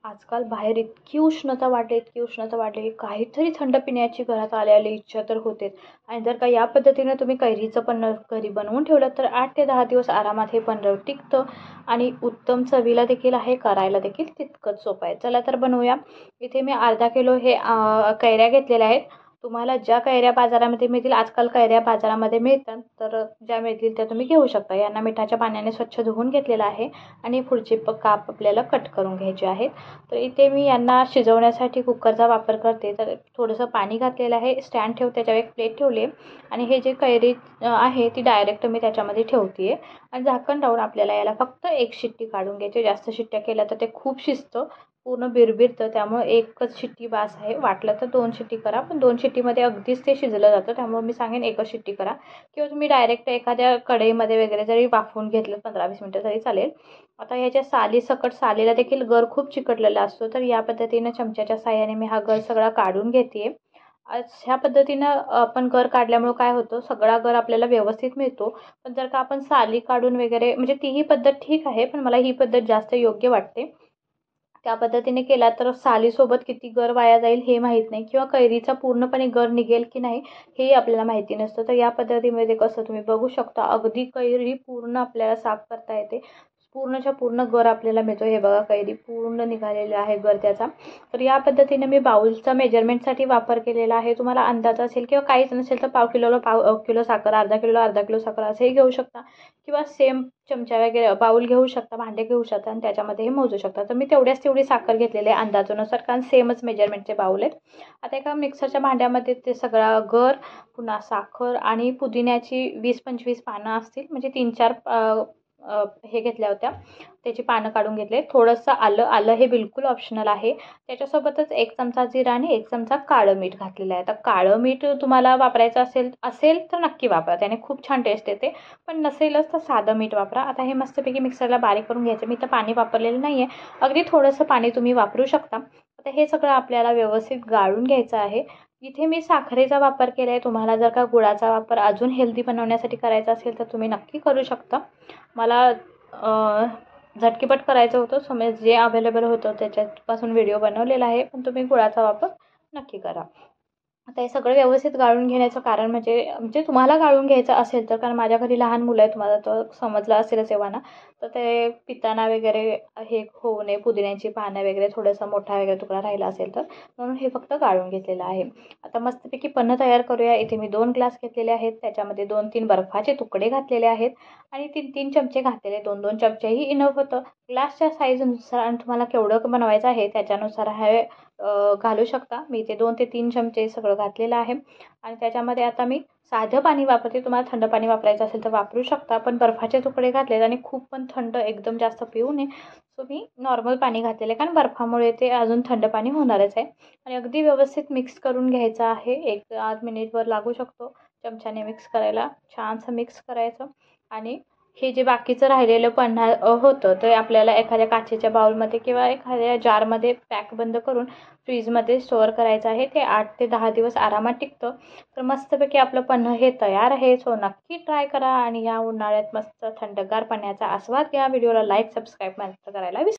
आजकाल बाहेर इतकी उष्णता वाढली, काहीतरी थंड पिण्याची घरात आल्याला इच्छा तर होतेच. आणि जर का या पद्धतीने तुम्ही कैरीचं पन्ह घरी बनवून ठेवलं तर 8 ते 10 दिवस आरामात हे पन्ह टिकतं आणि उत्तम चवीला देखील आहे, करायला देखील तितकंच सोपं आहे. चला तर बनवूया. इथे मी अर्धा किलो हे कैऱ्या घेतलेल्या आहेत. तुम्हाला ज्या कैऱ्या बाजारामध्ये मिळतील, आजकाल कैऱ्या बाजारामध्ये मिळतात, तर ज्या मिळतील त्या तुम्ही घेऊ शकता. यांना मिठाच्या पाण्याने स्वच्छ धुवून घेतलेलं आहे आणि पुढचे काप आपल्याला कट करून घ्यायचे आहेत. तर इथे मी यांना शिजवण्यासाठी कुकरचा वापर करते. तर थोडंसं पाणी घातलेलं आहे, स्टँड ठेवून त्याच्यावर एक प्लेट ठेवली आहे आणि हे जे कैरी आहे ती डायरेक्ट मी त्याच्यामध्ये ठेवते आहे आणि झाकण लावून आपल्याला याला फक्त एक शिट्टी काढून घ्यायची. जास्त शिट्ट्या केल्या तर ते खूप शिजतं, पूर्ण बिरबिरतं. त्यामुळे एकच शिट्टी बास आहे. वाटलं तर 2 शिट्टी करा, पण 2 शिट्टीमध्ये अगदीच ते शिजलं जातं. त्यामुळे मी सांगेन एकच शिट्टी करा किंवा तुम्ही डायरेक्ट एखाद्या कढईमध्ये वगैरे जरी वाफवून घेतलं 15-20 मिनटं तरी चालेल. आता ह्याच्या सालीसकट, सालीला देखील गर खूप चिकटलेला असतो, तर या पद्धतीनं चमच्याच्या साहाय्याने मी हा गर सगळा काढून घेते. ह्या पद्धतीनं आपण गर काढल्यामुळं काय होतं, सगळा गर आपल्याला व्यवस्थित मिळतो. पण जर का आपण साली काढून वगैरे, म्हणजे तीही पद्धत ठीक आहे, पण मला ही पद्धत जास्त योग्य वाटते. त्या पद्धतीने केला तर सालीसोबत किती गर वाया जाईल हे माहीत नाही, किंवा कैरीचा पूर्णपणे गर निघेल की नाही हेही आपल्याला माहिती नसतं. तर या पद्धतीमध्ये कसं तुम्ही बघू शकता, अगदी कैरी पूर्ण आपल्याला साफ करता येते. पूर्णच्या पूर्ण गर आपल्याला मिळतो. हे बघा, कैरी पूर्ण निघालेला आहे गर त्याचा. तर या पद्धतीने मी बाउलचा मेजरमेंटसाठी वापर केलेला आहे. तुम्हाला अंदाज असेल किंवा काहीच नसेल तर पाव किलोला पाव किलो साखर, अर्धा किलो साखर असंही घेऊ शकता, किंवा सेम चमचा वगैरे बाउल घेऊ शकता, भांडे घेऊ शकता आणि त्याच्यामध्ये हे मोजू शकता. तर मी तेवढी साखर घेतलेली आहे अंदाजानुसार, कारण सेमच मेजरमेंटचे बाउल आहेत. आता एका मिक्सरच्या भांड्यामध्ये ते सगळा गर, पुन्हा साखर आणि पुदिन्याची 20-25 पानं असतील, म्हणजे 3-4 हे घेतल्या होत्या, त्याची पानं काढून घेतले. थोडंसं आलं, आलं हे बिलकुल ऑप्शनल आहे. त्याच्यासोबतच 1 चमचा जिरा आणि 1 चमचा काळं मीठ घातलेलं आहे. आता काळं मीठ तुम्हाला वापरायचं असेल तर नक्की वापरा, त्याने खूप छान टेस्ट येते. पण नसेलच तर साधं मीठ वापरा. आता हे मस्तपैकी मिक्सरला बारीक करून घ्यायचं. मी तर पाणी वापरलेलं नाही आहे, अगदी थोडंसं पाणी तुम्ही वापरू शकता. आता हे सगळं आपल्याला व्यवस्थित गाळून घ्यायचं आहे. इथे मी साखरेचा वापर केला आहे. तुम्हाला जर का गुळाचा वापर अजून हेल्दी बनवण्यासाठी करायचा असेल तर तुम्ही नक्की करू शकता. मला झटकीपट करायचं होतं, सो मी जे अवेलेबल होतं त्याच्यापासून व्हिडिओ बनवलेला आहे, पण तुम्ही गुळाचा वापर नक्की करा. आता हे सगळं व्यवस्थित गाळून घेण्याचं कारण म्हणजे तुम्हाला गाळून घ्यायचं असेल तर, कारण माझ्या घरी लहान मुलं आहेत, तुम्हाला तर समजलं असेलच तेव्हा ना, तर ते पिताना वगैरे हे होऊ नये, पुदिन्याची पानं वगैरे थोडासा मोठा वगैरे तुकडा राहिला असेल तर, म्हणून हे फक्त गाळून घेतलेलं आहे. आता मस्तपैकी पन्ह तयार करूया. इथे मी 2 ग्लास घेतलेले आहेत, त्याच्यामध्ये 2-3 बर्फाचे तुकडे घातलेले आहेत आणि 3-3 चमचे घातलेले. 2-2 चमचेही इनफ होतं. ग्लासच्या साईजनुसार आणि तुम्हाला केवढं बनवायचं आहे त्याच्यानुसार हे घालू शकता. मी इथे 2 ते 3 चमचे सगळं घातलेलं आहे आणि त्याच्यामध्ये आता मी साधं पाणी वापरते. तुम्हाला थंड पाणी वापरायचं असेल तर वापरू शकता, पण बर्फाचे तुकडे घातलेत आणि खूप पण थंड एकदम जास्त पिऊ नये, सो मी नॉर्मल पाणी घातलेलं आहे, कारण बर्फामुळे ते अजून थंड पाणी होणारच आहे. आणि अगदी व्यवस्थित मिक्स करून घ्यायचं आहे. 1-8 मिनिटभर लागू शकतो चमच्याने मिक्स करायला. छानसं मिक्स करायचं आणि हे जे बाकीचं राहिलेलं पन्हा होतं ते आपल्याला एखाद्या काचेच्या बाउलमध्ये किंवा एखाद्या जारमध्ये पॅक बंद करून फ्रीजमध्ये स्टोअर करायचं आहे. ते 8 ते 10 दिवस आरामात टिकतं. तर मस्तपैकी आपलं पन्ह हे तयार आहे. सो नक्की ट्राय करा आणि या उन्हाळ्यात मस्त थंडगार पाण्याचा आस्वाद घ्या. व्हिडिओला लाईक, सबस्क्राईब मात्र करायला विसरू